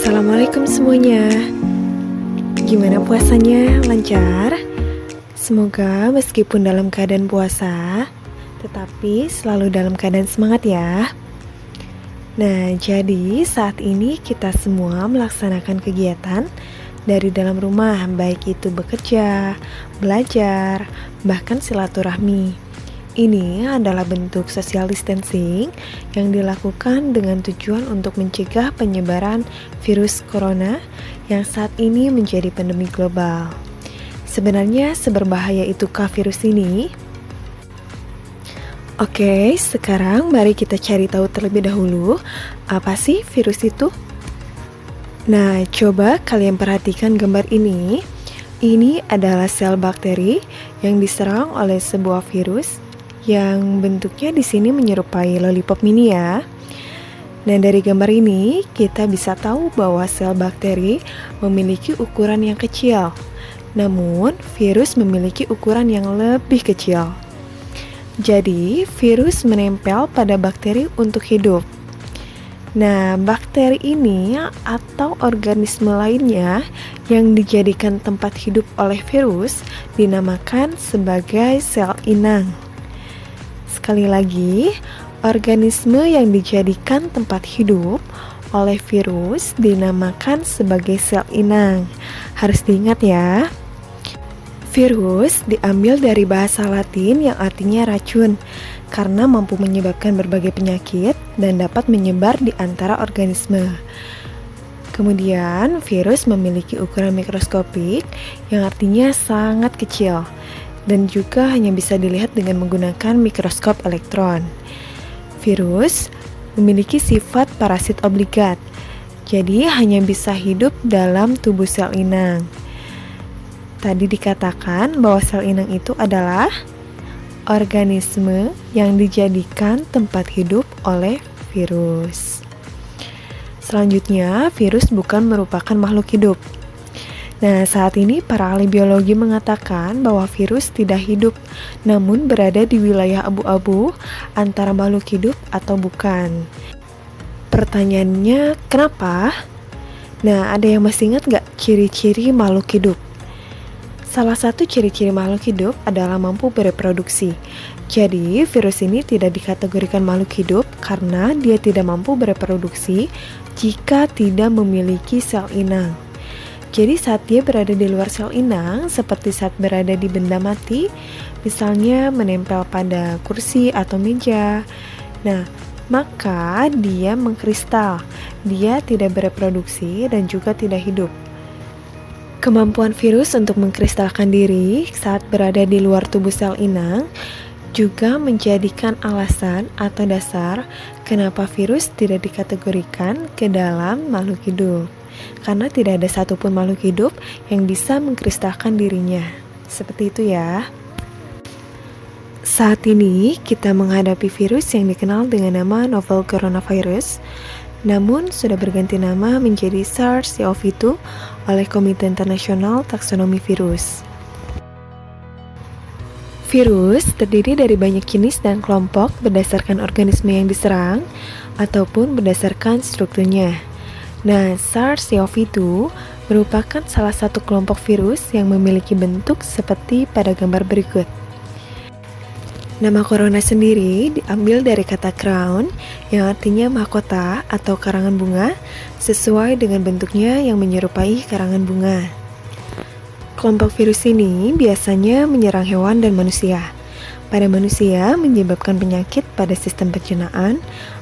Assalamualaikum semuanya. Gimana puasanya? Lancar? Semoga meskipun dalam keadaan puasa, tetapi selalu dalam keadaan semangat ya. Nah, jadi saat ini kita semua melaksanakan kegiatan dari dalam rumah, baik itu bekerja, belajar, bahkan silaturahmi. Ini adalah bentuk social distancing yang dilakukan dengan tujuan untuk mencegah penyebaran virus corona yang saat ini menjadi pandemi global. Sebenarnya seberbahaya itukah virus ini? Oke, sekarang mari kita cari tahu terlebih dahulu apa sih virus itu? Nah, coba kalian perhatikan gambar ini. Ini adalah sel bakteri yang diserang oleh sebuah virus yang bentuknya di sini menyerupai lollipop mini ya. Nah, dari gambar ini kita bisa tahu bahwa sel bakteri memiliki ukuran yang kecil. Namun, virus memiliki ukuran yang lebih kecil. Jadi, virus menempel pada bakteri untuk hidup. Nah, bakteri ini atau organisme lainnya yang dijadikan tempat hidup oleh virus dinamakan sebagai sel inang. Sekali lagi, organisme yang dijadikan tempat hidup oleh virus dinamakan sebagai sel inang. Harus diingat ya. Virus diambil dari bahasa Latin yang artinya racun karena mampu menyebabkan berbagai penyakit dan dapat menyebar di antara organisme. Kemudian, virus memiliki ukuran mikroskopik yang artinya sangat kecil dan juga hanya bisa dilihat dengan menggunakan mikroskop elektron. Virus memiliki sifat parasit obligat, jadi hanya bisa hidup dalam tubuh sel inang. Tadi dikatakan bahwa sel inang itu adalah organisme yang dijadikan tempat hidup oleh virus. Selanjutnya, virus bukan merupakan makhluk hidup. Nah, saat ini para ahli biologi mengatakan bahwa virus tidak hidup, namun berada di wilayah abu-abu antara makhluk hidup atau bukan. Pertanyaannya, kenapa? Nah, ada yang masih ingat gak ciri-ciri makhluk hidup? Salah satu ciri-ciri makhluk hidup adalah mampu bereproduksi. Jadi, virus ini tidak dikategorikan makhluk hidup karena dia tidak mampu bereproduksi jika tidak memiliki sel inang. Jadi saat dia berada di luar sel inang, seperti saat berada di benda mati, misalnya menempel pada kursi atau meja, nah, maka dia mengkristal, dia tidak bereproduksi dan juga tidak hidup. Kemampuan virus untuk mengkristalkan diri saat berada di luar tubuh sel inang juga menjadikan alasan atau dasar kenapa virus tidak dikategorikan ke dalam makhluk hidup. Karena tidak ada satupun makhluk hidup yang bisa mengkristalkan dirinya. Seperti itu ya. Saat ini kita menghadapi virus yang dikenal dengan nama novel coronavirus, namun sudah berganti nama menjadi SARS-CoV-2 oleh Komite Internasional Taksonomi Virus. Virus terdiri dari banyak jenis dan kelompok berdasarkan organisme yang diserang ataupun berdasarkan strukturnya. Nah, SARS-CoV-2 merupakan salah satu kelompok virus yang memiliki bentuk seperti pada gambar berikut. Nama corona sendiri diambil dari kata crown yang artinya mahkota atau karangan bunga sesuai dengan bentuknya yang menyerupai karangan bunga. Kelompok virus ini biasanya menyerang hewan dan manusia. Pada manusia menyebabkan penyakit pada sistem pencernaan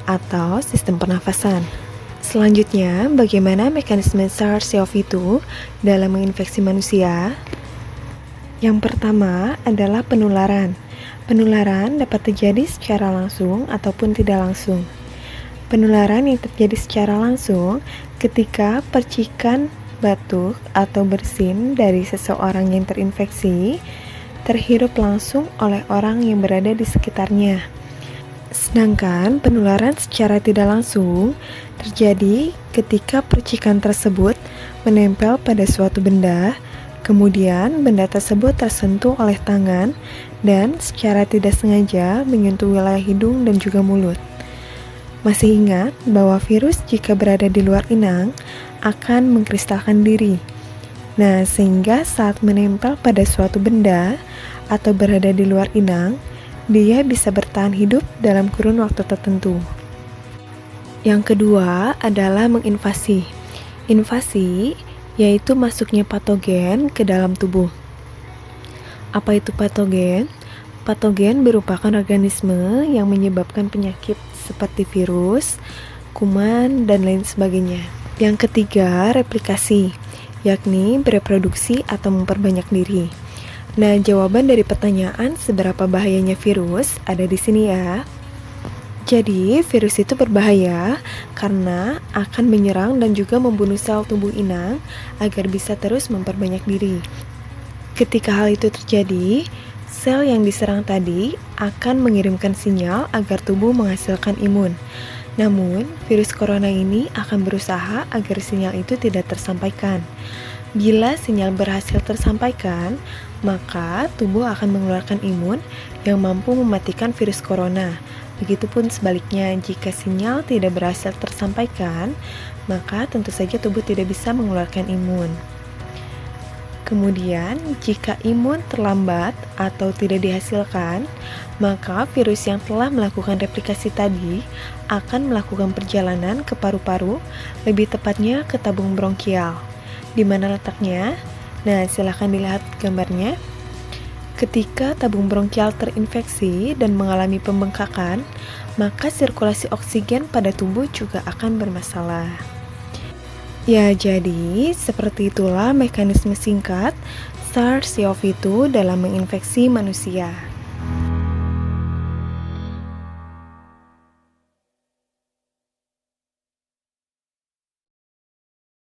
atau sistem pernafasan. Selanjutnya, bagaimana mekanisme SARS-CoV-2 dalam menginfeksi manusia? Yang pertama adalah penularan. Penularan dapat terjadi secara langsung ataupun tidak langsung. Penularan yang terjadi secara langsung ketika percikan batuk atau bersin dari seseorang yang terinfeksi terhirup langsung oleh orang yang berada di sekitarnya. Sedangkan penularan secara tidak langsung terjadi ketika percikan tersebut menempel pada suatu benda, kemudian benda tersebut tersentuh oleh tangan dan secara tidak sengaja menyentuh wilayah hidung dan juga mulut. Masih ingat bahwa virus jika berada di luar inang akan mengkristalkan diri. Nah, sehingga saat menempel pada suatu benda atau berada di luar inang, dia bisa bertahan hidup dalam kurun waktu tertentu. Yang kedua adalah menginvasi. Invasi yaitu masuknya patogen ke dalam tubuh. Apa itu patogen? Patogen merupakan organisme yang menyebabkan penyakit seperti virus, kuman, dan lain sebagainya. Yang ketiga, replikasi, yakni bereproduksi atau memperbanyak diri. Nah, jawaban dari pertanyaan seberapa bahayanya virus ada di sini ya. Jadi, virus itu berbahaya karena akan menyerang dan juga membunuh sel tubuh inang agar bisa terus memperbanyak diri. Ketika hal itu terjadi, sel yang diserang tadi akan mengirimkan sinyal agar tubuh menghasilkan imun. Namun, virus corona ini akan berusaha agar sinyal itu tidak tersampaikan. Bila sinyal berhasil tersampaikan, maka tubuh akan mengeluarkan imun yang mampu mematikan virus corona. Begitupun sebaliknya, jika sinyal tidak berhasil tersampaikan, maka tentu saja tubuh tidak bisa mengeluarkan imun. Kemudian, jika imun terlambat atau tidak dihasilkan, maka virus yang telah melakukan replikasi tadi akan melakukan perjalanan ke paru-paru, lebih tepatnya ke tabung bronkial. Di mana letaknya? Nah, silahkan dilihat gambarnya. Ketika tabung bronkial terinfeksi dan mengalami pembengkakan, maka sirkulasi oksigen pada tubuh juga akan bermasalah. Ya, jadi seperti itulah mekanisme singkat SARS-CoV-2 dalam menginfeksi manusia.